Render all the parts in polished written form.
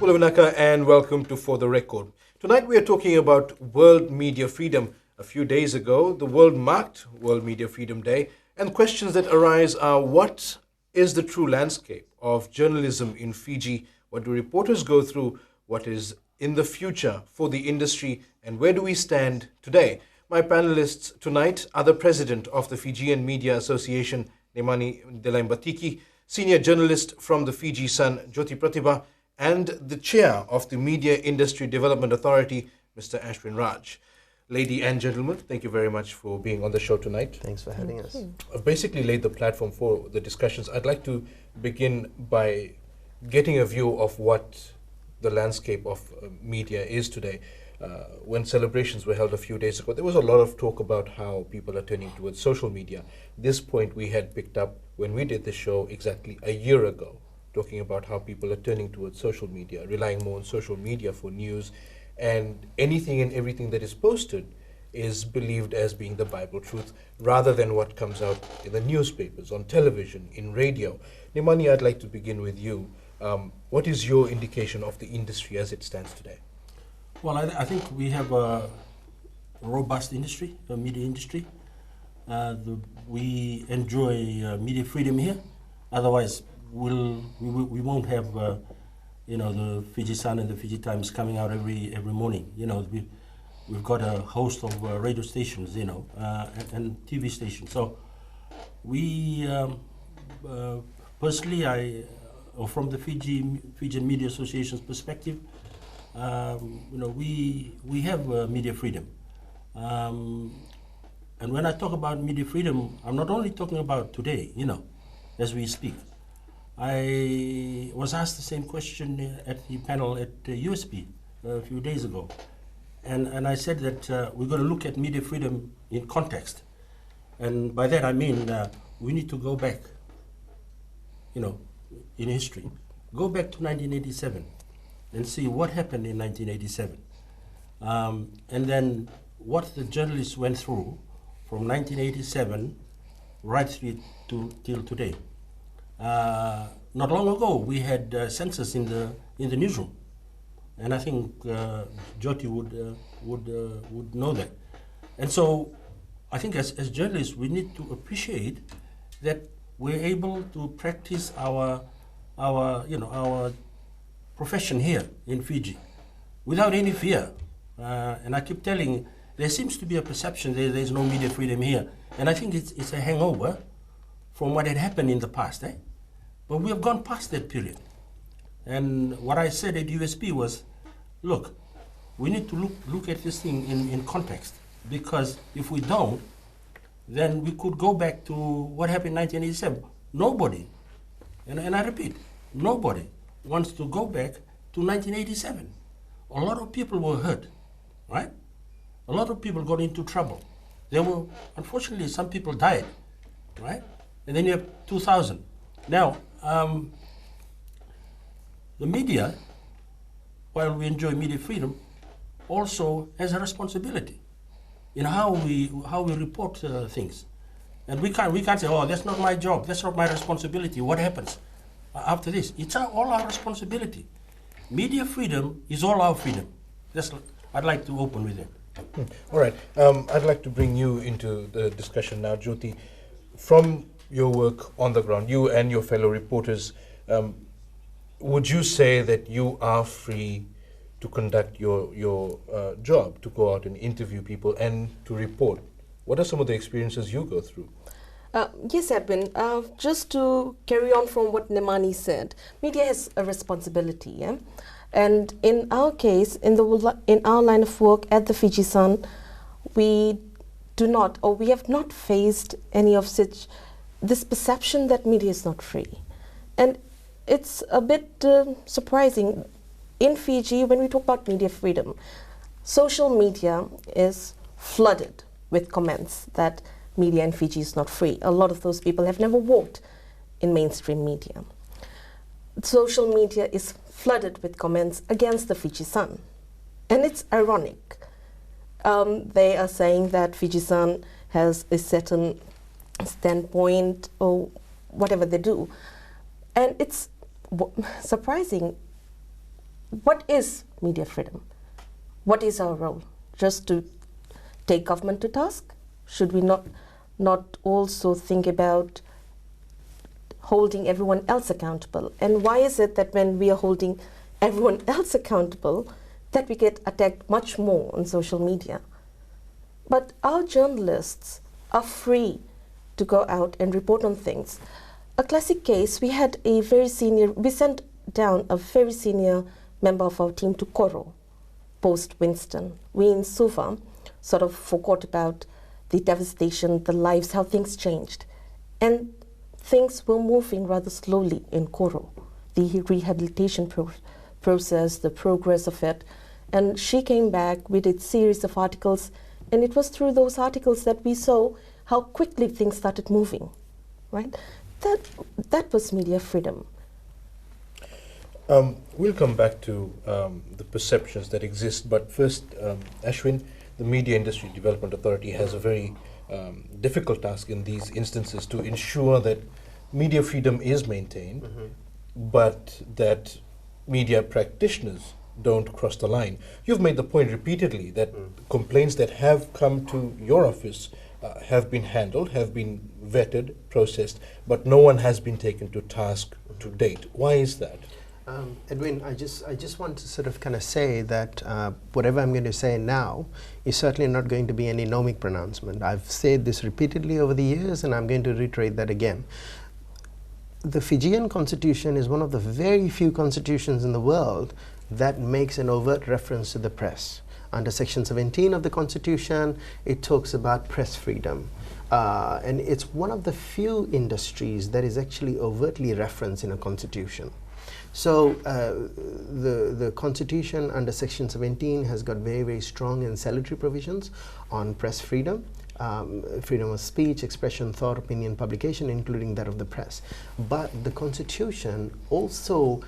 Pulavinaka, and welcome to For the Record. Tonight we are talking about World Media Freedom. A few days ago, the world marked World Media Freedom Day, and questions that arise are: what is the true landscape of journalism in Fiji? What do reporters go through? What is in the future for the industry, and where do we stand today? My panelists tonight are the president of the Fijian Media Association, Nemani Delaimbatiki, senior journalist from the Fiji Sun, Jyoti Pratibha, and the chair of the Media Industry Development Authority, Mr. Ashwin Raj. Lady and gentlemen, thank you very much for being on the show tonight. Thanks for having us. I've basically laid the platform for the discussions. I'd like to begin by getting a view of what the landscape of media is today. When celebrations were held a few days ago, there was a lot of talk about how people are turning towards social media. This point we had picked up when we did the show exactly a year ago, talking about how people are turning towards social media, relying more on social media for news, and anything and everything that is posted is believed as being the Bible truth, rather than what comes out in the newspapers, on television, in radio. Nemani, I'd like to begin with you. What is your indication of the industry as it stands today? Well, I think we have a robust industry, a media industry. We enjoy media freedom here. Otherwise, we won't have the Fiji Sun and the Fiji Times coming out every morning. We've got a host of radio stations, and TV stations. So we personally, from the Fijian Media Association's perspective, we have media freedom. And when I talk about media freedom, I'm not only talking about today, as we speak. I was asked the same question at the panel at USP a few days ago. And I said that we're going to look at media freedom in context. And by that I mean we need to go back, in history. Go back to 1987 and see what happened in 1987. And then what the journalists went through from 1987 right through till today. Not long ago, we had census in the newsroom, and I think Jyoti would know that. And so, I think as journalists, we need to appreciate that we're able to practice our profession here in Fiji without any fear. And I keep telling, there seems to be a perception there's no media freedom here, and I think it's a hangover from what had happened in the past, But we have gone past that period. And what I said at USP was, look, we need to look at this thing in context, because if we don't, then we could go back to what happened in 1987. Nobody, and I repeat, nobody wants to go back to 1987. A lot of people were hurt, right? A lot of people got into trouble. Unfortunately, some people died, right? And then you have 2000. Now, the media, while we enjoy media freedom, also has a responsibility in how we report things. And we can't say, oh, that's not my job, that's not my responsibility. What happens after this? It's all our responsibility. Media freedom is all our freedom. I'd like to open with it. All right. I'd like to bring you into the discussion now, Jyoti. From your work on the ground, you and your fellow reporters, would you say that you are free to conduct your job, to go out and interview people and to report? What are some of the experiences you go through? Yes, Edwin. Just to carry on from what Nemani said, media has a responsibility, yeah? And in our case, in our line of work at the Fiji Sun, we have not faced any of this perception that media is not free. And it's a bit surprising. In Fiji, when we talk about media freedom, social media is flooded with comments that media in Fiji is not free. A lot of those people have never worked in mainstream media. Social media is flooded with comments against the Fiji Sun. And it's ironic. They are saying that Fiji Sun has a certain standpoint or whatever they do. And it's surprising. what is media freedom? What is our role? Just to take government to task? Should we not also think about holding everyone else accountable? And why is it that when we are holding everyone else accountable, that we get attacked much more on social media? But our journalists are free to go out and report on things. A classic case, we sent down a very senior member of our team to Koro, post Winston. We in Suva sort of forgot about the devastation, the lives, how things changed. And things were moving rather slowly in Koro, the rehabilitation process, the progress of it. And she came back, we did series of articles, and it was through those articles that we saw how quickly things started moving, right? That was media freedom. We'll come back to the perceptions that exist, but first, Ashwin, the Media Industry Development Authority has a very difficult task in these instances to ensure that media freedom is maintained, but that media practitioners don't cross the line. You've made the point repeatedly that complaints that have come to your office have been handled, have been vetted, processed, but no one has been taken to task to date. Why is that? Edwin, I just want to sort of kind of say that whatever I'm going to say now is certainly not going to be any nomic pronouncement. I've said this repeatedly over the years, and I'm going to reiterate that again. The Fijian constitution is one of the very few constitutions in the world that makes an overt reference to the press. Under Section 17 of the Constitution, it talks about press freedom. And it's one of the few industries that is actually overtly referenced in a constitution. So the Constitution under Section 17 has got very, very strong and salutary provisions on press freedom, freedom of speech, expression, thought, opinion, publication, including that of the press. But the Constitution also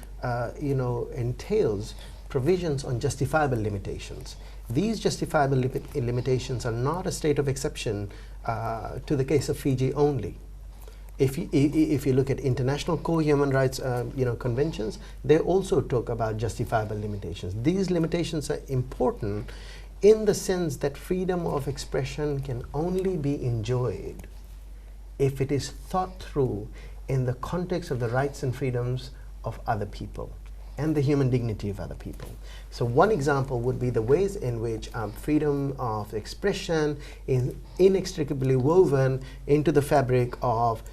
entails provisions on justifiable limitations. These justifiable limitations are not a state of exception to the case of Fiji only. If you look at international core human rights conventions, they also talk about justifiable limitations. These limitations are important in the sense that freedom of expression can only be enjoyed if it is thought through in the context of the rights and freedoms of other people and the human dignity of other people. So one example would be the ways in which freedom of expression is inextricably woven into the fabric of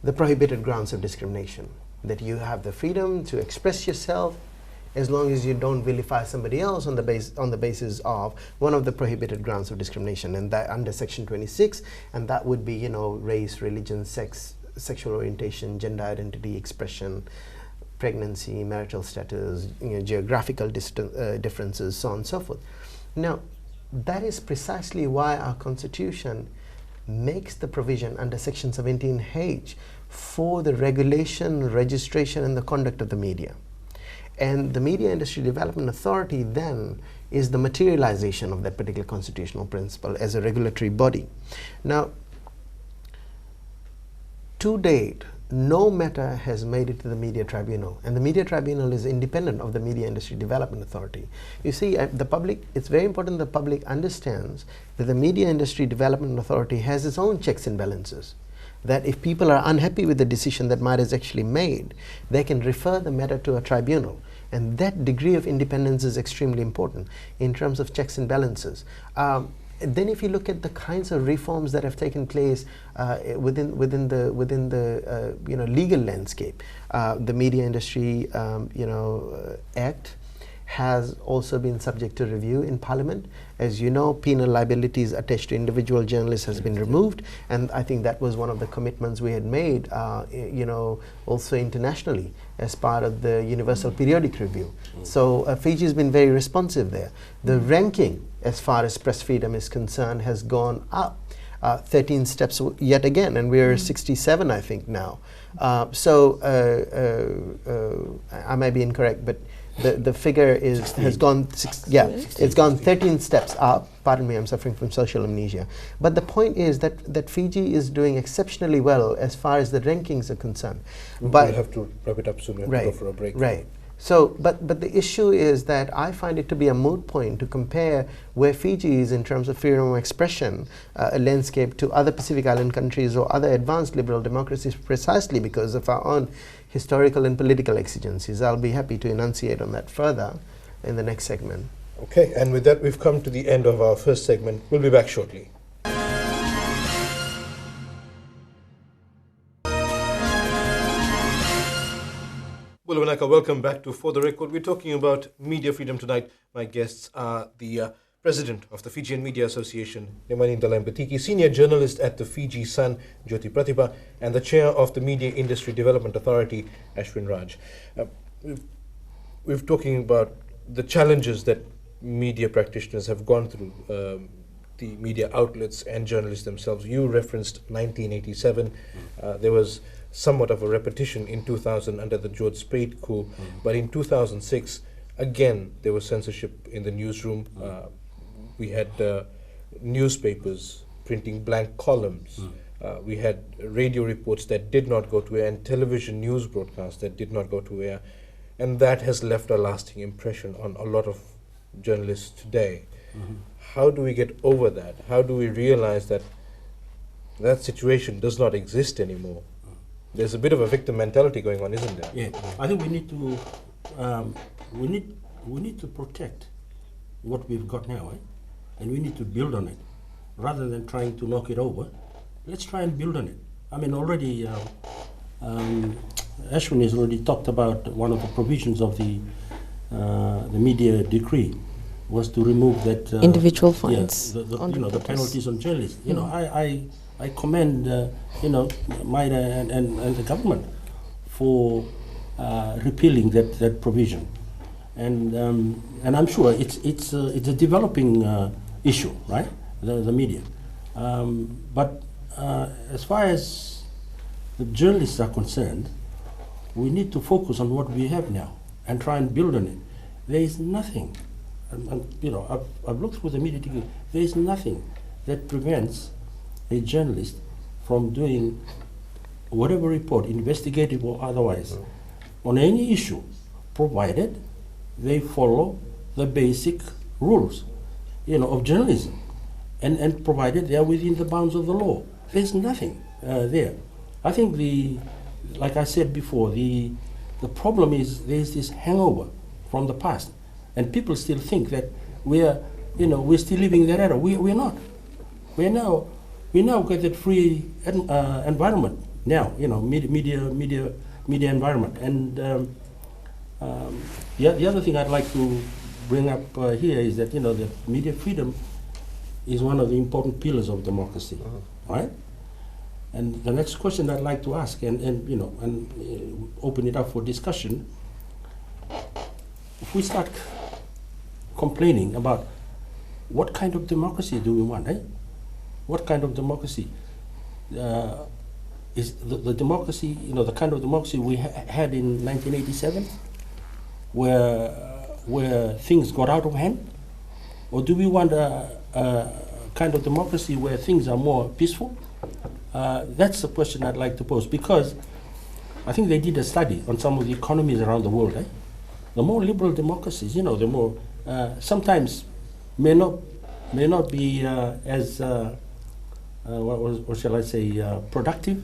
the prohibited grounds of discrimination. That you have the freedom to express yourself as long as you don't vilify somebody else on the basis of one of the prohibited grounds of discrimination, and that under Section 26, and that would be race, religion, sex, sexual orientation, gender identity, expression, pregnancy, marital status, geographical differences, so on and so forth. Now, that is precisely why our Constitution makes the provision under Section 17H for the regulation, registration, and the conduct of the media. And the Media Industry Development Authority then is the materialization of that particular constitutional principle as a regulatory body. Now, to date, no matter has made it to the Media Tribunal, and the Media Tribunal is independent of the Media Industry Development Authority. You see, the public, it's very important the public understands that the Media Industry Development Authority has its own checks and balances. That if people are unhappy with the decision that MIDA has actually made, they can refer the matter to a tribunal. And that degree of independence is extremely important in terms of checks and balances. Then if you look at the kinds of reforms that have taken place within the legal landscape, the Media Industry Act has also been subject to review in Parliament. As you know, penal liabilities attached to individual journalists has been removed, and I think that was one of the commitments we had made, also internationally as part of the Universal Periodic Review. So Fiji has been very responsive there. The ranking, as far as press freedom is concerned, has gone up 13 steps yet again, and we're 67, I think, now. I may be incorrect, but the figure has gone it's gone 13 steps up. Pardon me, I'm suffering from social amnesia. But the point is that Fiji is doing exceptionally well as far as the rankings are concerned. We'll have to wrap it up soon. We have to go for a break. Right. So, but the issue is that I find it to be a moot point to compare where Fiji is in terms of freedom of expression, a landscape, to other Pacific Island countries or other advanced liberal democracies, precisely because of our own historical and political exigencies. I'll be happy to enunciate on that further in the next segment. Okay, and with that, we've come to the end of our first segment. We'll be back shortly. Well, Wanaka, welcome back to For the Record. We're talking about media freedom tonight. My guests are the president of the Fijian Media Association, Nemani Ndala-Mpatiki, senior journalist at the Fiji Sun, Jyoti Pratibha, and the chair of the Media Industry Development Authority, Ashwin Raj. We're talking about the challenges that media practitioners have gone through, the media outlets and journalists themselves. You referenced 1987. There was somewhat of a repetition in 2000 under the George Speight coup, but in 2006, again, there was censorship in the newsroom. We had newspapers printing blank columns. We had radio reports that did not go to air and television news broadcasts that did not go to air. And that has left a lasting impression on a lot of journalists today. How do we get over that? How do we realize that that situation does not exist anymore? There's a bit of a victim mentality going on, isn't there? Yeah, I think we need to we need to protect what we've got now, and we need to build on it rather than trying to knock it over. Let's try and build on it. I mean, already Ashwin has already talked about one of the provisions of the media decree was to remove that individual fines. Yeah, the penalties on journalists. You know, I commend MIDA and the government for repealing that provision, and I'm sure it's a developing issue, right? The media, but as far as the journalists are concerned, we need to focus on what we have now and try and build on it. There is nothing, I've looked through the media decree. There is nothing that prevents a journalist from doing whatever report, investigative or otherwise, on any issue, provided they follow the basic rules, of journalism, and provided they are within the bounds of the law. There's nothing there. I think like I said before, the problem is there's this hangover from the past, and people still think that we're still living in that era. We're not. We now get that free environment now, media environment. And the other thing I'd like to bring up here is that the media freedom is one of the important pillars of democracy, right? And the next question I'd like to ask, and open it up for discussion, if we start complaining about what kind of democracy do we want, eh? What kind of democracy is the democracy, the kind of democracy we had in 1987, where things got out of hand? Or do we want a kind of democracy where things are more peaceful? That's the question I'd like to pose, because I think they did a study on some of the economies around the world. The more liberal democracies, the more sometimes may not be as what shall I say, productive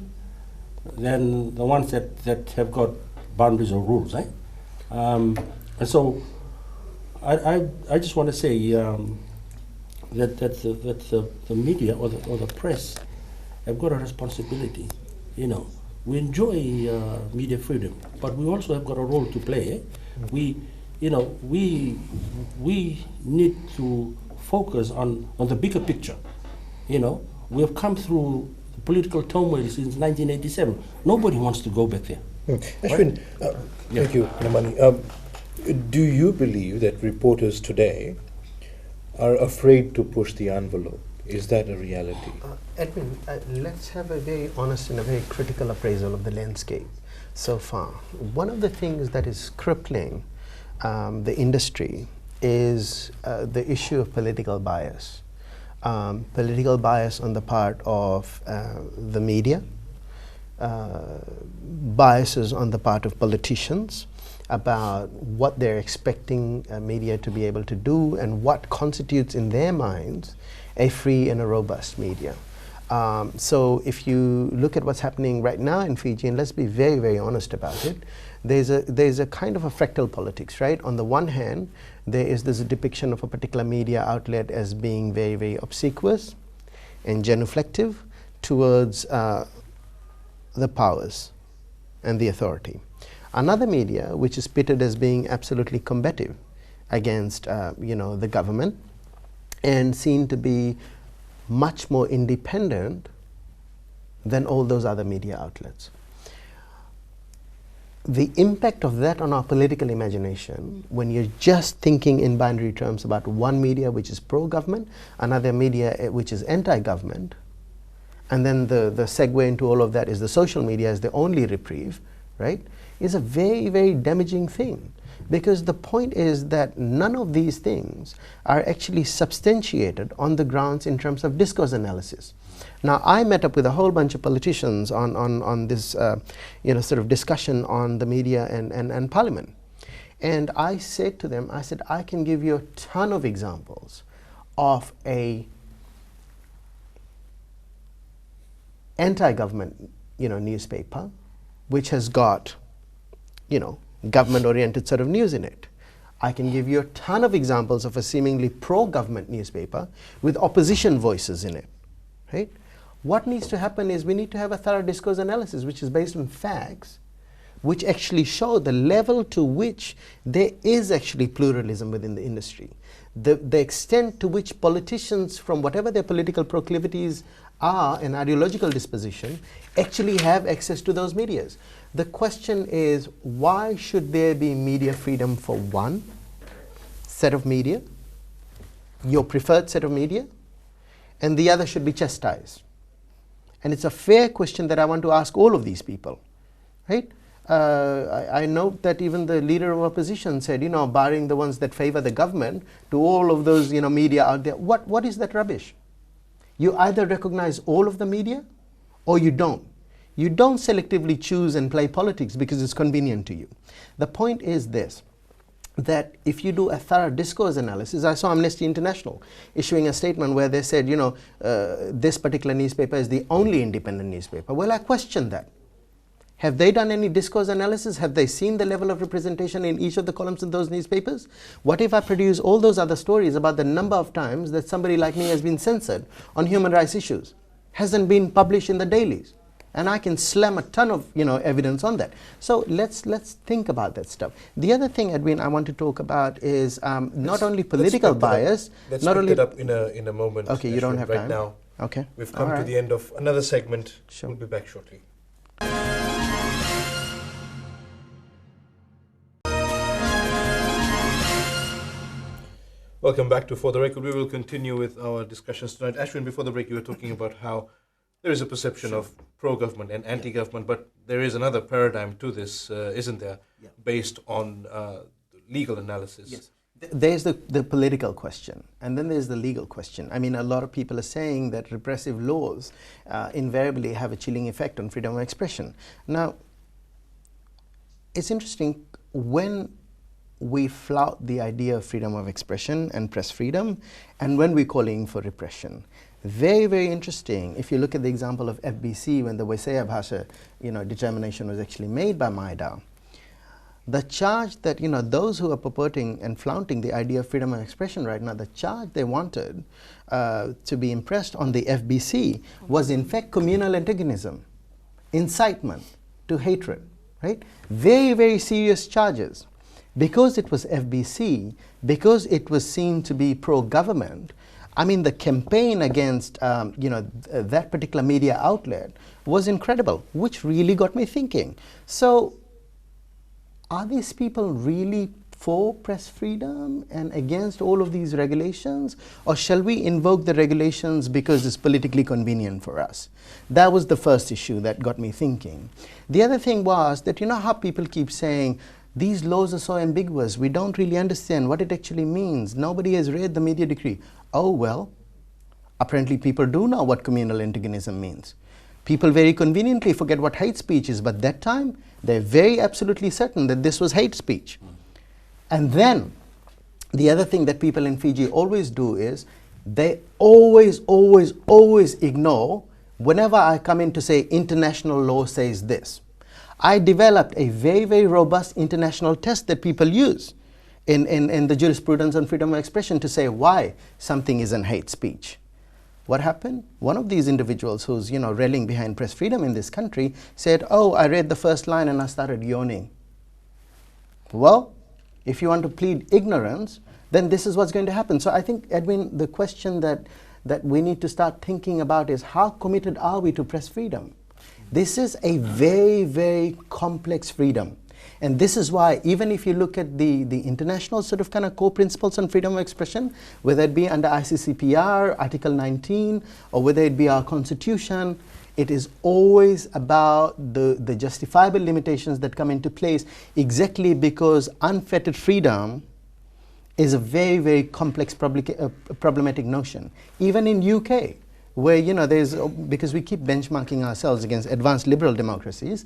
than the ones that have got boundaries or rules. And so I just want to say that the media or the press have got a responsibility. We enjoy media freedom, but we also have got a role to play. We need to focus on the bigger picture. We have come through political turmoil since 1987. Nobody wants to go back there. Ashwin, thank you, Nemani. Do you believe that reporters today are afraid to push the envelope? Is that a reality? Edwin, let's have a very honest and a very critical appraisal of the landscape so far. One of the things that is crippling the industry is the issue of political bias. Political bias on the part of the media, biases on the part of politicians, about what they're expecting media to be able to do and what constitutes in their minds a free and a robust media. So if you look at what's happening right now in Fiji, and let's be very, very honest about it, there's a kind of a fractal politics, right? On the one hand, there's a depiction of a particular media outlet as being very, very obsequious and genuflective towards the powers and the authority. Another media which is pitted as being absolutely combative against the government and seen to be much more independent than all those other media outlets. The impact of that on our political imagination, when you're just thinking in binary terms about one media which is pro-government, another media which is anti-government, and then the segue into all of that is the social media as the only reprieve, right, is a very, very damaging thing. Because the point is that none of these things are actually substantiated on the grounds in terms of discourse analysis. Now, I met up with a whole bunch of politicians on this sort of discussion on the media and parliament. And I said to them, I said, I can give you a ton of examples of a anti-government newspaper which has got government-oriented sort of news in it. I can give you a ton of examples of a seemingly pro-government newspaper with opposition voices in it, right? What needs to happen is we need to have a thorough discourse analysis which is based on facts which actually show the level to which there is actually pluralism within the industry. The extent to which politicians, from whatever their political proclivities are and ideological disposition, actually have access to those medias. The question is, why should there be media freedom for one set of media, your preferred set of media, and the other should be chastised? And it's a fair question that I want to ask all of these people, right? I note that even the leader of opposition said, barring the ones that favor the government, to all of those, media out there, what is that rubbish? You either recognize all of the media or you don't. You don't selectively choose and play politics because it's convenient to you. The point is this, that if you do a thorough discourse analysis, I saw Amnesty International issuing a statement where they said, this particular newspaper is the only independent newspaper. Well, I question that. Have they done any discourse analysis? Have they seen the level of representation in each of the columns in those newspapers? What if I produce all those other stories about the number of times that somebody like me has been censored on human rights issues, hasn't been published in the dailies? And I can slam a ton of evidence on that. So let's think about that stuff. The other thing, Edwin, I want to talk about is not only political bias. Let's not pick only it up in a moment. Okay, you don't have right time now. Okay, We've come to the end of another segment. Sure. We'll be back shortly. Welcome back to For the Record. We will continue with our discussions tonight. Ashwin, before the break, you were talking about how there is a perception of pro-government and anti-government, but there is another paradigm to this, isn't there, based on legal analysis? Yes. There's the political question, and then there's the legal question. I mean, a lot of people are saying that repressive laws invariably have a chilling effect on freedom of expression. Now, it's interesting, when we flout the idea of freedom of expression and press freedom, and when we're calling for repression. Very, very interesting. If you look at the example of FBC, when the Waisea Bhasha, determination was actually made by MIDA, the charge that, those who are purporting and flaunting the idea of freedom of expression right now, the charge they wanted to be impressed on the FBC was in fact communal antagonism, incitement to hatred, right? Very, very serious charges. Because it was FBC, because it was seen to be pro-government, I mean, the campaign against that particular media outlet was incredible, which really got me thinking. So, are these people really for press freedom and against all of these regulations, or shall we invoke the regulations because it's politically convenient for us? That was the first issue that got me thinking. The other thing was that, how people keep saying, these laws are so ambiguous, we don't really understand what it actually means. Nobody has read the media decree. Oh, well, apparently people do know what communal antagonism means. People very conveniently forget what hate speech is, but that time They're very absolutely certain that this was hate speech. And then the other thing that people in Fiji always do is they always ignore whenever I come in to say international law says this. I developed a very, very robust international test that people use in the jurisprudence on freedom of expression to say why something isn't hate speech. What happened? One of these individuals who's, rallying behind press freedom in this country said, oh, I read the first line and I started yawning. Well, if you want to plead ignorance, then this is what's going to happen. So I think, Edwin, the question that we need to start thinking about is how committed are we to press freedom? This is a very, very complex freedom. And this is why, even if you look at the international sort of kind of core principles on freedom of expression, whether it be under ICCPR, Article 19, or whether it be our constitution, it is always about the justifiable limitations that come into place, exactly because unfettered freedom is a very, very complex problematic notion. Even in UK, where, because we keep benchmarking ourselves against advanced liberal democracies,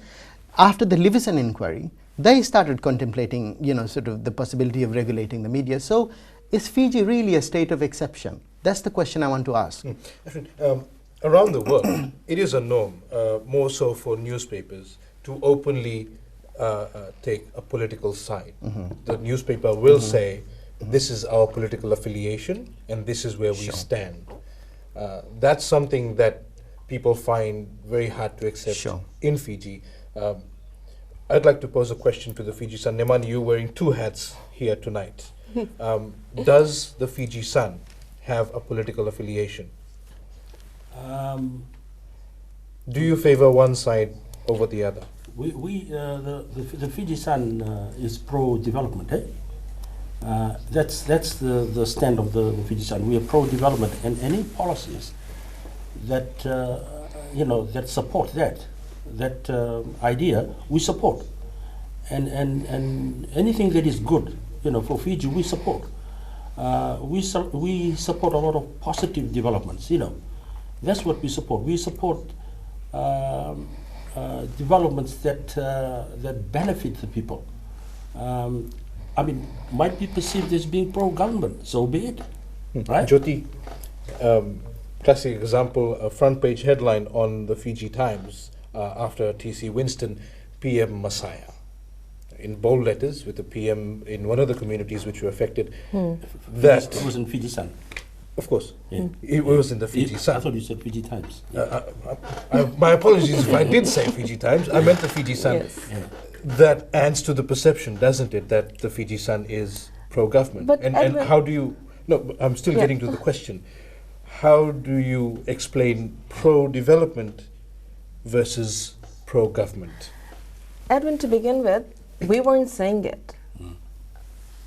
after the Leveson inquiry, they started contemplating, sort of the possibility of regulating the media. So is Fiji really a state of exception? That's the question I want to ask. Around the world, it is a norm, more so for newspapers, to openly take a political side. The newspaper will say, this is our political affiliation, and this is where we stand. That's something that people find very hard to accept in Fiji. I'd like to pose a question to the Fiji Sun. Nemani, you're wearing two hats here tonight. Does the Fiji Sun have a political affiliation? Do you favor one side over the other? The Fiji Sun is pro-development. That's the stand of the Fiji Sun. We are pro-development, and any policies that that support that idea, we support, and anything that is good, for Fiji, we support. We support a lot of positive developments. That's what we support. We support developments that benefit the people. Might be perceived as being pro-government, so be it. Right? Jyoti, classic example, a front page headline on the Fiji Times after TC Winston, PM Messiah. In bold letters with the PM in one of the communities which were affected. That it was in Fiji Sun. Of course. Yeah. It was in the Fiji Sun. I thought you said Fiji Times. My apologies if I did say Fiji Times. I meant the Fiji Sun. Yes. Yeah. That adds to the perception, doesn't it, that the Fiji Sun is pro-government? But And Edwin, how do you... No, I'm still getting to the question. How do you explain pro-development versus pro-government? Edwin, to begin with, we weren't saying it.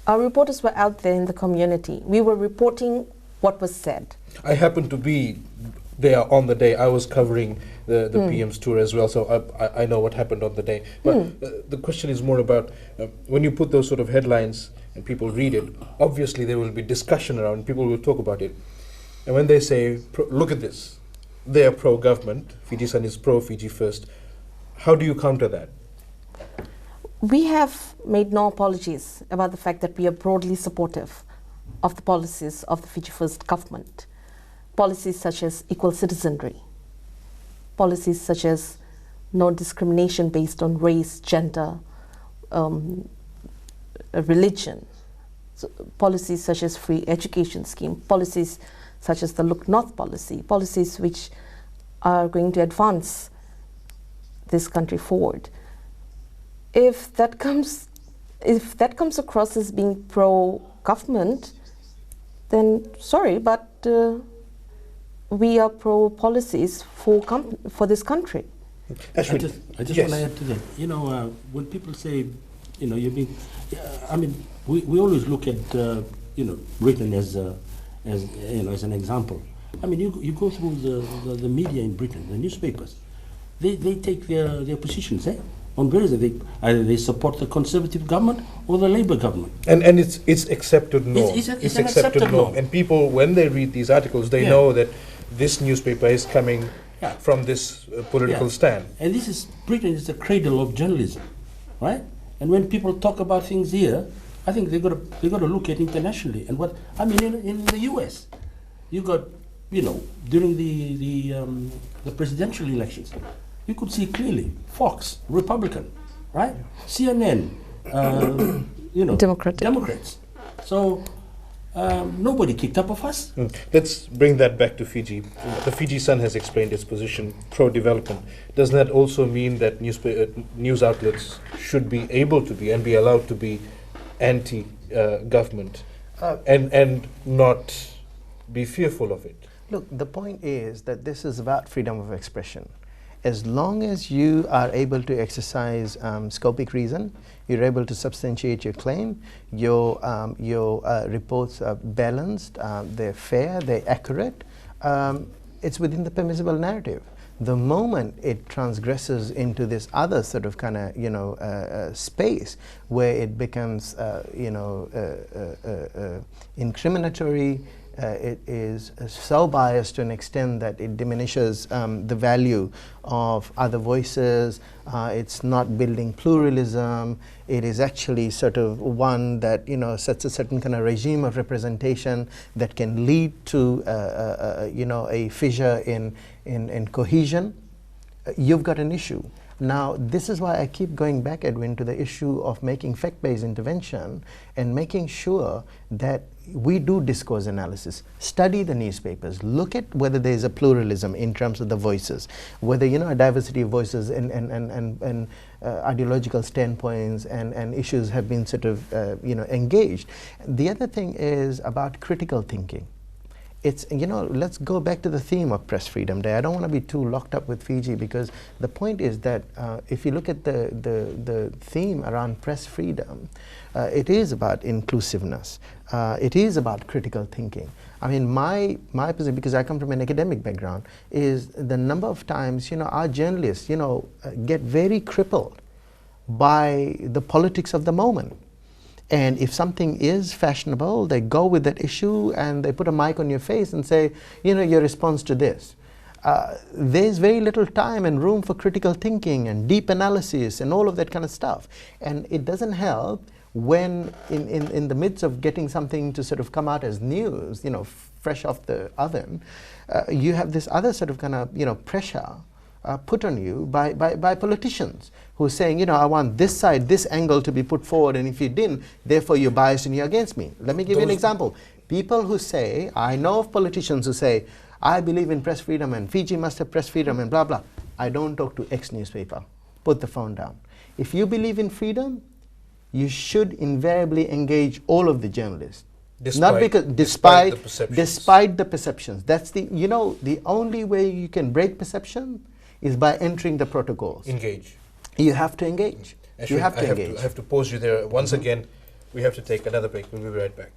Our reporters were out there in the community. We were reporting what was said. I happened to be there on the day. I was covering the PM's tour as well, so I know what happened on the day. But the question is more about when you put those sort of headlines and people read it, obviously there will be discussion around, people will talk about it. And when they say, look at this, they are pro-government, Fiji Sun is pro-Fiji First, how do you counter that? We have made no apologies about the fact that we are broadly supportive of the policies of the Fiji First government. Policies such as equal citizenry, policies such as no discrimination based on race, gender, religion, policies such as free education scheme, policies such as the Look North policy, policies which are going to advance this country forward. If that comes across as being pro-government, then sorry, but we are pro-policies for this country. I just want to add to that. When people say, you're being, we always look at Britain as an example. You go through the media in Britain, the newspapers, they take their positions, on various, either they support the Conservative government or the Labour government. And it's accepted norm. It's an accepted norm. And people, when they read these articles, they know that this newspaper is coming from this political stand. And Britain is the cradle of journalism. right? And when people talk about things here, I think they got to look at internationally. And what I mean in the U.S., you got, you know, during the presidential elections, you could see clearly Fox, Republican, right? CNN, you know, Democrats. So nobody kicked up a fuss. Let's bring that back to Fiji. The Fiji Sun has explained its position pro-development. Doesn't that also mean that news outlets should be able to be and be allowed to be anti-government and not be fearful of it? Look, the point is that this is about freedom of expression. As long as you are able to exercise scopic reason, you're able to substantiate your claim, your reports are balanced, they're fair, they're accurate, it's within the permissible narrative. The moment it transgresses into this other sort of kind of, space where it becomes, incriminatory, it is so biased to an extent that it diminishes the value of other voices. It's not building pluralism. It is actually sort of one that sets a certain kind of regime of representation that can lead to a fissure in cohesion. You've got an issue. Now, this is why I keep going back, Edwin, to the issue of making fact-based intervention and making sure that we do discourse analysis, study the newspapers, look at whether there is a pluralism in terms of the voices, whether a diversity of voices and ideological standpoints and issues have been sort of engaged. The other thing is about critical thinking. It's, let's go back to the theme of Press Freedom Day. I don't want to be too locked up with Fiji, because the point is that if you look at the theme around press freedom, it is about inclusiveness. It is about critical thinking. I mean, my position, because I come from an academic background, is the number of times, our journalists, get very crippled by the politics of the moment. And if something is fashionable, they go with that issue and they put a mic on your face and say, your response to this. There's very little time and room for critical thinking and deep analysis and all of that kind of stuff. And it doesn't help when in the midst of getting something to sort of come out as news, fresh off the oven, you have this other sort of kind of, pressure put on you by politicians who are saying, I want this side, this angle to be put forward, and if you didn't, therefore you're biased and you're against me. Let me give you an example. People who say, I know of politicians who say, I believe in press freedom and Fiji must have press freedom and blah, blah. I don't talk to X newspaper. Put the phone down. If you believe in freedom, you should invariably engage all of the journalists. Despite the perceptions. That's the only way you can break perception is by entering the protocols. Engage. You have to engage. Actually, I have to pause you there. Once again, we have to take another break. We'll be right back.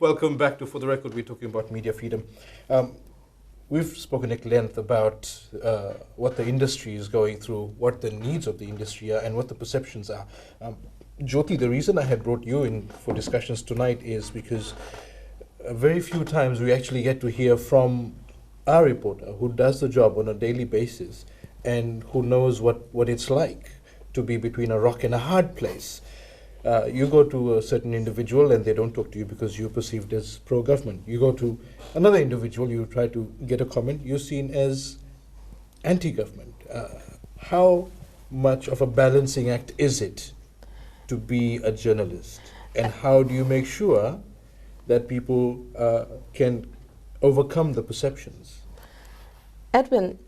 Welcome back to For the Record. We're talking about media freedom. We've spoken at length about what the industry is going through, what the needs of the industry are, and what the perceptions are. Jyoti, the reason I had brought you in for discussions tonight is because very few times we actually get to hear from our reporter who does the job on a daily basis and who knows what it's like to be between a rock and a hard place. You go to a certain individual and they don't talk to you because you're perceived as pro-government. You go to another individual, you try to get a comment, you're seen as anti-government. How much of a balancing act is it to be a journalist? And how do you make sure that people can overcome the perceptions? Edwin,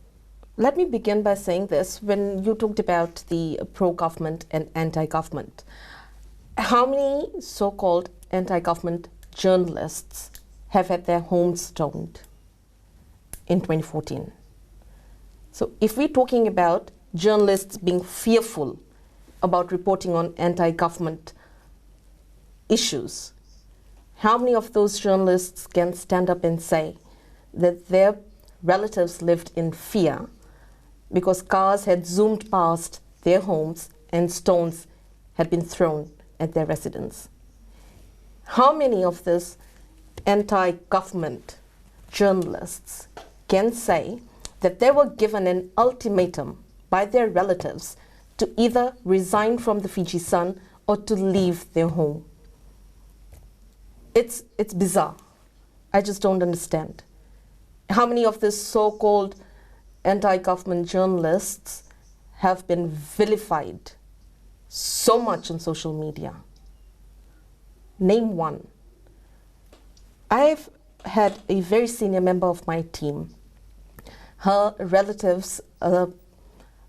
let me begin by saying this. When you talked about the pro-government and anti-government, how many so-called anti-government journalists have had their homes stoned in 2014? So if we're talking about journalists being fearful about reporting on anti-government issues, how many of those journalists can stand up and say that their relatives lived in fear because cars had zoomed past their homes and stones had been thrown at their residence? How many of these anti-government journalists can say that they were given an ultimatum by their relatives to either resign from the Fiji Sun or to leave their home. It's bizarre. I just don't understand. How many of these so-called anti-government journalists have been vilified so much on social media? Name one. I've had a very senior member of my team. Her relatives are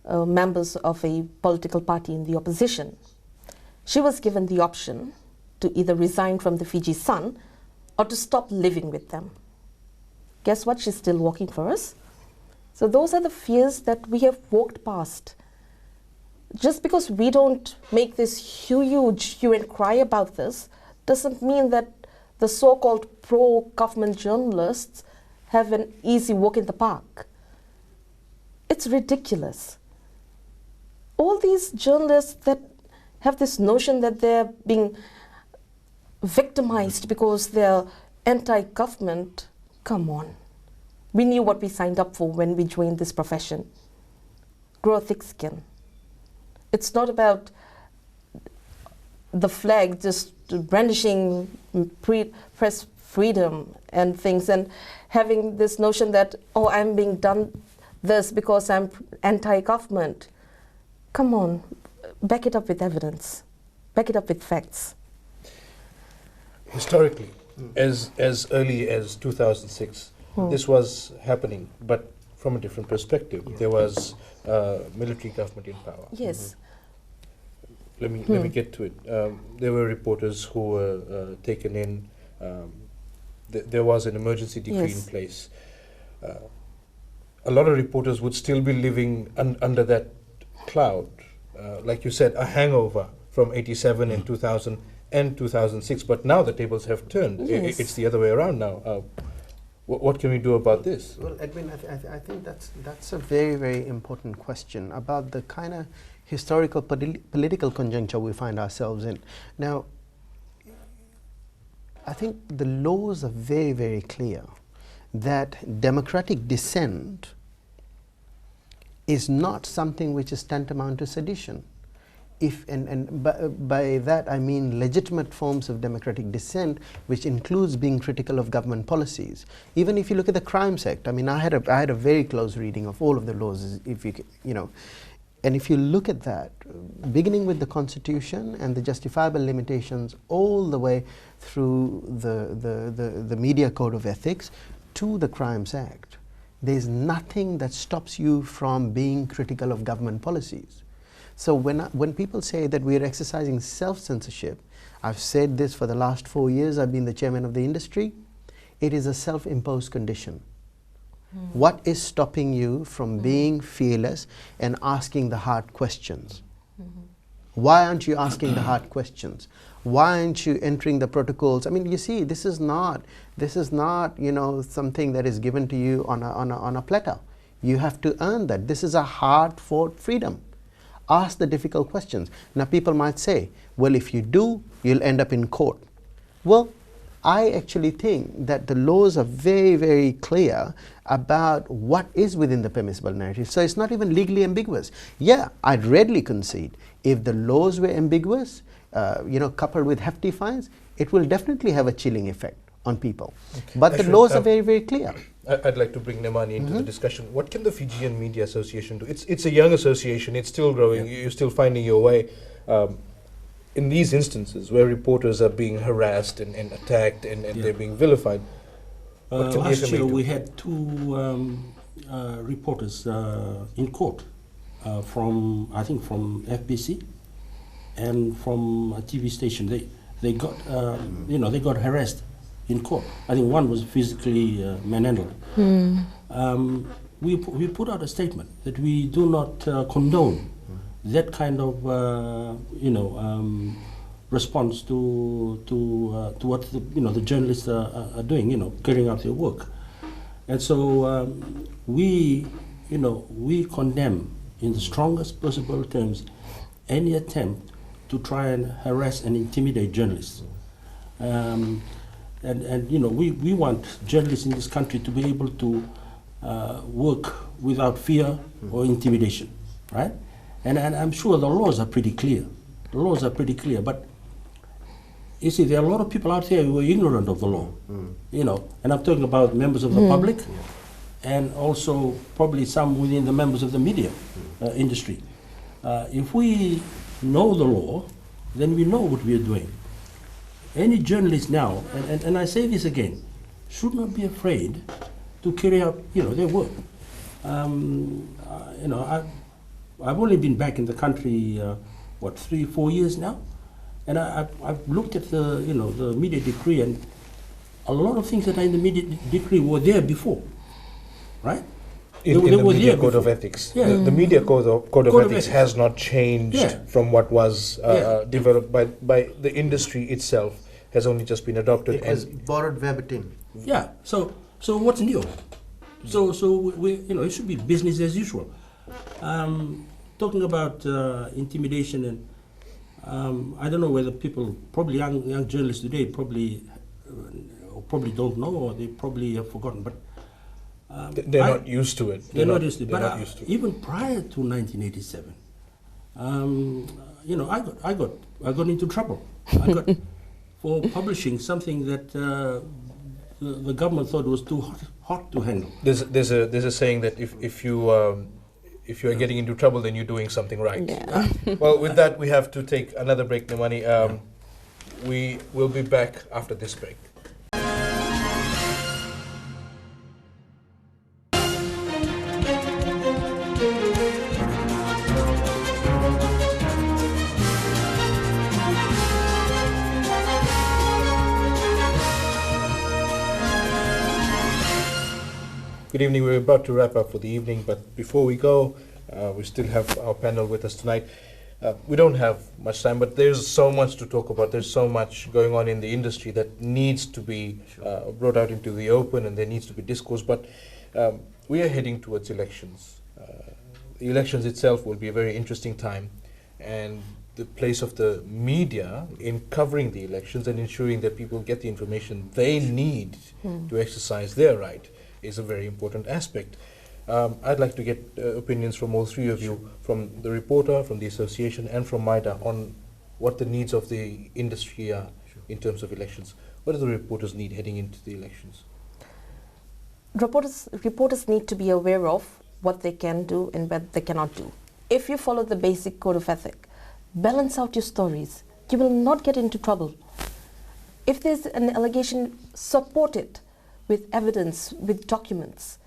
members of a political party in the opposition. She was given the option to either resign from the Fiji Sun or to stop living with them. Guess what? She's still working for us. So those are the fears that we have walked past. Just because we don't make this huge hue and cry about this doesn't mean that the so-called pro-government journalists have an easy walk in the park. It's ridiculous. All these journalists that have this notion that they're being victimized because they're anti-government, come on. We knew what we signed up for when we joined this profession. Grow a thick skin. It's not about the flag just brandishing press freedom and things and having this notion that, oh, I'm being done this because I'm anti-government. Come on, back it up with evidence. Back it up with facts. Historically, as early as 2006, this was happening, but from a different perspective. There was military government in power. Yes. Let me get to it. There were reporters who were taken in. There was an emergency decree in place. A lot of reporters would still be living under that cloud. Like you said, a hangover from 87 and 2000 and 2006. But now the tables have turned. Yes. It's the other way around now. What can we do about this? Well, Edwin, I think that's a very, very important question about the kind of historical political conjuncture we find ourselves in. Now, I think the laws are very, very clear that democratic dissent is not something which is tantamount to sedition. By that I mean legitimate forms of democratic dissent, which includes being critical of government policies. Even if you look at the Crimes Act, I mean, I had a very close reading of all of the laws, if you know, and if you look at that, beginning with the Constitution and the justifiable limitations all the way through the Media Code of Ethics to the Crimes Act, there is nothing that stops you from being critical of government policies. So when people say that we are exercising self-censorship, I've said this for the last 4 years, I've been the chairman of the industry, it is a self-imposed condition. What is stopping you from being fearless and asking the hard questions? Why aren't you asking the hard questions? Why aren't you entering the protocols? I mean, you see, this is not you know, something that is given to you on a platter. You have to earn that. This is a hard-fought freedom. Ask the difficult questions. Now, people might say, well, if you do, you'll end up in court. Well, I actually think that the laws are very, very clear about what is within the permissible narrative. So it's not even legally ambiguous. Yeah, I'd readily concede if the laws were ambiguous, you know, coupled with hefty fines, it will definitely have a chilling effect on people. But the laws are very, very clear. I'd like to bring Nemani into the discussion. What can the Fijian Media Association do? It's a young association. It's still growing. You're still finding your way. In these instances where reporters are being harassed and attacked and they're being vilified, what can last year do? we had two reporters in court from, I think, from FBC and from a TV station. They got you know, they got harassed in court. I think one was physically manhandled. We put out a statement that we do not condone that kind of you know, response to what the, you know, the journalists are doing, you know, carrying out their work. And so we, you know, we condemn in the strongest possible terms any attempt to try and harass and intimidate journalists. and you know, we want journalists in this country to be able to work without fear or intimidation, right? And I'm sure the laws are pretty clear. The laws are pretty clear, but you see, there are a lot of people out there who are ignorant of the law, you know, and I'm talking about members of the public, and also probably some within the members of the media industry. If we know the law, then we know what we are doing. Any journalist now, and I say this again, should not be afraid to carry out, you know, their work. You know, I've only been back in the country, 3-4 years now, and I've looked at the, you know, the media decree, and a lot of things that are in the media decree were there before, right? In They the were media there code of before. ethics. Yeah. The media code of ethics has not changed Yeah. from what was Yeah. developed by the industry itself, has only just been adopted. It was borrowed verbatim. Yeah. So what's new? So we, you know, it should be business as usual. Talking about intimidation, and I don't know whether people, probably young journalists today, probably don't know, or they probably have forgotten. But they're not used to it. They're not used to it. They're But not used to it. even prior to 1987, you know, I got into trouble. I got for publishing something that the government thought was too hot to handle. There's a saying that if you are getting into trouble, then you're doing something right. Yeah. Well, with that, we have to take another break, Nemani. We will be back after this break. Good evening. We're about to wrap up for the evening, but before we go, we still have our panel with us tonight. We don't have much time, but there's so much to talk about. There's so much going on in the industry that needs to be brought out into the open, and there needs to be discourse. But we are heading towards elections. The elections itself will be a very interesting time, and the place of the media in covering the elections and ensuring that people get the information they need to exercise their right is a very important aspect. I'd like to get opinions from all three of you, from the reporter, from the association, and from MIDA, on what the needs of the industry are in terms of elections. What do the reporters need heading into the elections? Reporters need to be aware of what they can do and what they cannot do. If you follow the basic code of ethic, balance out your stories, you will not get into trouble. If there's an allegation, support it with evidence, with documents.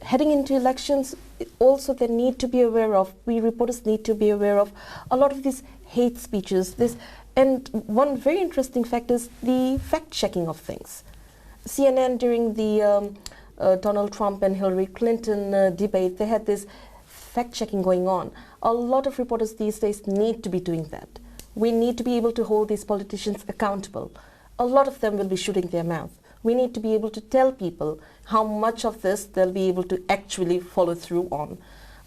Heading into elections, also they need to be aware of, we reporters need to be aware of a lot of these hate speeches. And one very interesting fact is the fact-checking of things. CNN during the Donald Trump and Hillary Clinton debate, they had this fact-checking going on. A lot of reporters these days need to be doing that. We need to be able to hold these politicians accountable. A lot of them will be shooting their mouth. We need to be able to tell people how much of this they'll be able to actually follow through on.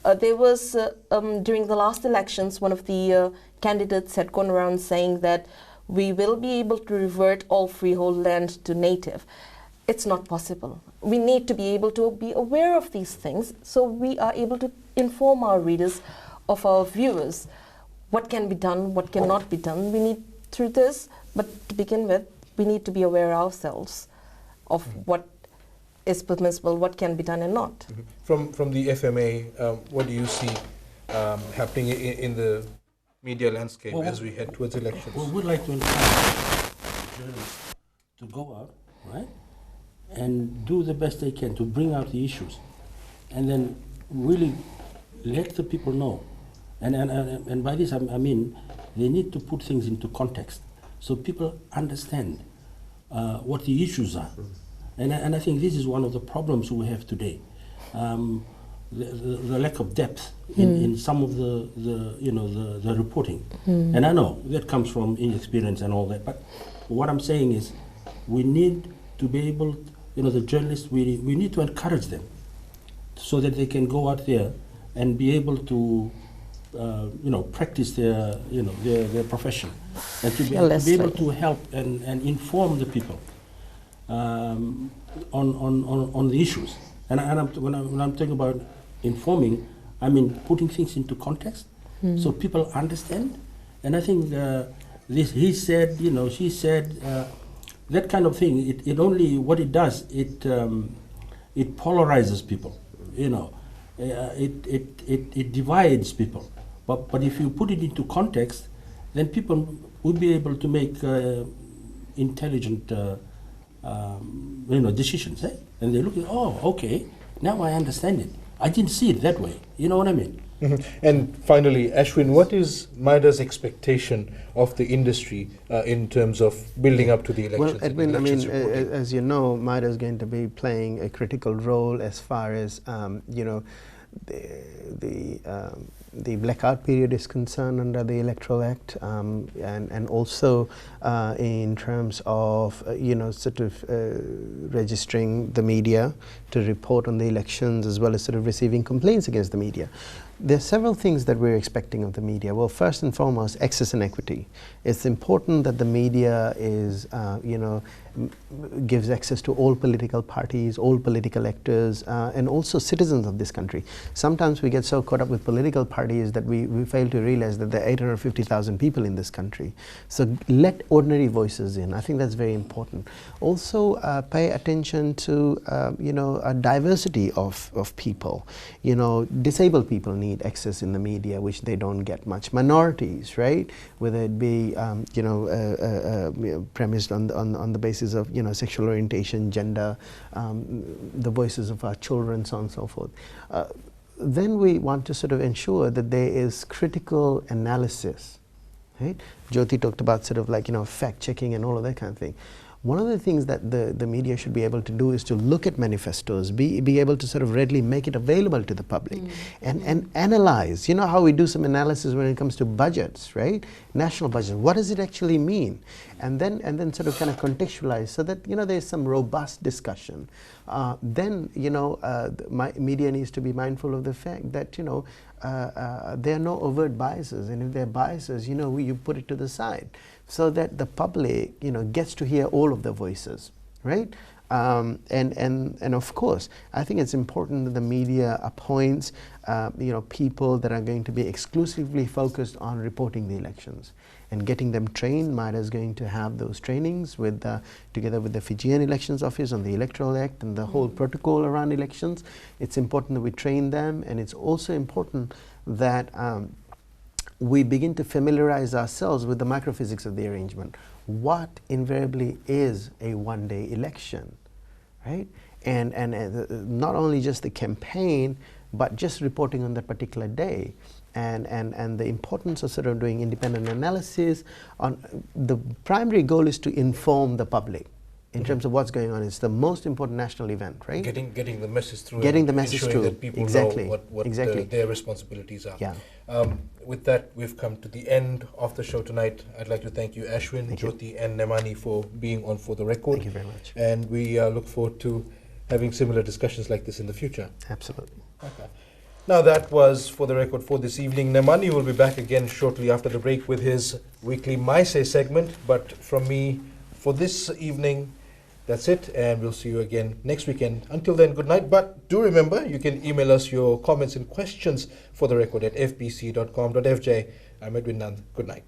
There was, during the last elections, one of the candidates had gone around saying that we will be able to revert all freehold land to native. It's not possible. We need to be able to be aware of these things so we are able to inform our readers, of our viewers, what can be done, what cannot be done. We need through this, but to begin with, we need to be aware ourselves of what is permissible, what can be done and not. From the FMA, what do you see happening in the media landscape as we head towards elections? Well, we'd like to encourage journalists to go out, right, and do the best they can to bring out the issues, and then really let the people know. And by this I mean they need to put things into context so people understand what the issues are. And I think this is one of the problems we have today. The lack of depth in some of the reporting. And I know that comes from inexperience and all that, but what I'm saying is we need to be able, the journalists, we need to encourage them so that they can go out there and be able to practice their profession, and to be able to help and inform the people. on the issues. And when I'm talking about informing, I mean putting things into context so people understand. And I think he said, she said, that kind of thing. It only what it does. It polarizes people. It divides people. But if you put it into context, then people will be able to make intelligent decisions. And they're looking, oh, okay, now I understand it. I didn't see it that way. You know what I mean? And finally, Ashwin, what is MIDA's expectation of the industry in terms of building up to the elections? Well, Edwin, as you know, MIDA is going to be playing a critical role as far as the blackout period is concerned under the Electoral Act, and also in terms of registering the media to report on the elections, as well as receiving complaints against the media. There are several things that we're expecting of the media. Well, first and foremost, access and equity. It's important that the media is, gives access to all political parties, all political actors, and also citizens of this country. Sometimes we get so caught up with political parties that we fail to realize that there are 850,000 people in this country. So let ordinary voices in. I think that's very important. Also, pay attention to, a diversity of people. Disabled people need access in the media, which they don't get much. Minorities, right? Whether it be, premised on the basis of sexual orientation, gender, the voices of our children, so on and so forth. Then we want to ensure that there is critical analysis. Right? Jyoti talked about fact checking and all of that kind of thing. One of the things that the media should be able to do is to look at manifestos, be able to readily make it available to the public and analyze. You know how we do some analysis when it comes to budgets, right? National budget. What does it actually mean? And then contextualize so that there's some robust discussion. Then media needs to be mindful of the fact that there are no overt biases, and if there are biases, you put it to the side, so that the public, gets to hear all of the voices, right? And of course, I think it's important that the media appoints, people that are going to be exclusively focused on reporting the elections and getting them trained. MIDA is going to have those trainings together with the Fijian Elections Office on the Electoral Act and the whole protocol around elections. It's important that we train them, and it's also important that we begin to familiarize ourselves with the microphysics of the arrangement. What invariably is a one-day election, right? And not only just the campaign, but just reporting on that particular day. And the importance of doing independent analysis. The primary goal is to inform the public in terms of what's going on. It's the most important national event, right? Getting the message through. Getting the message through. That people exactly. know what their responsibilities are. Yeah. With that, we've come to the end of the show tonight. I'd like to thank you, Ashwin, Jyoti, and Nemani, for being on For the Record. Thank you very much. And we look forward to having similar discussions like this in the future. Absolutely. Okay. Now that was For the Record for this evening. Nemani will be back again shortly after the break with his weekly My Say segment. But from me for this evening, that's it, and we'll see you again next weekend. Until then, good night. But do remember, you can email us your comments and questions for the record at fbc.com.fj. I'm Edwin Nand. Good night.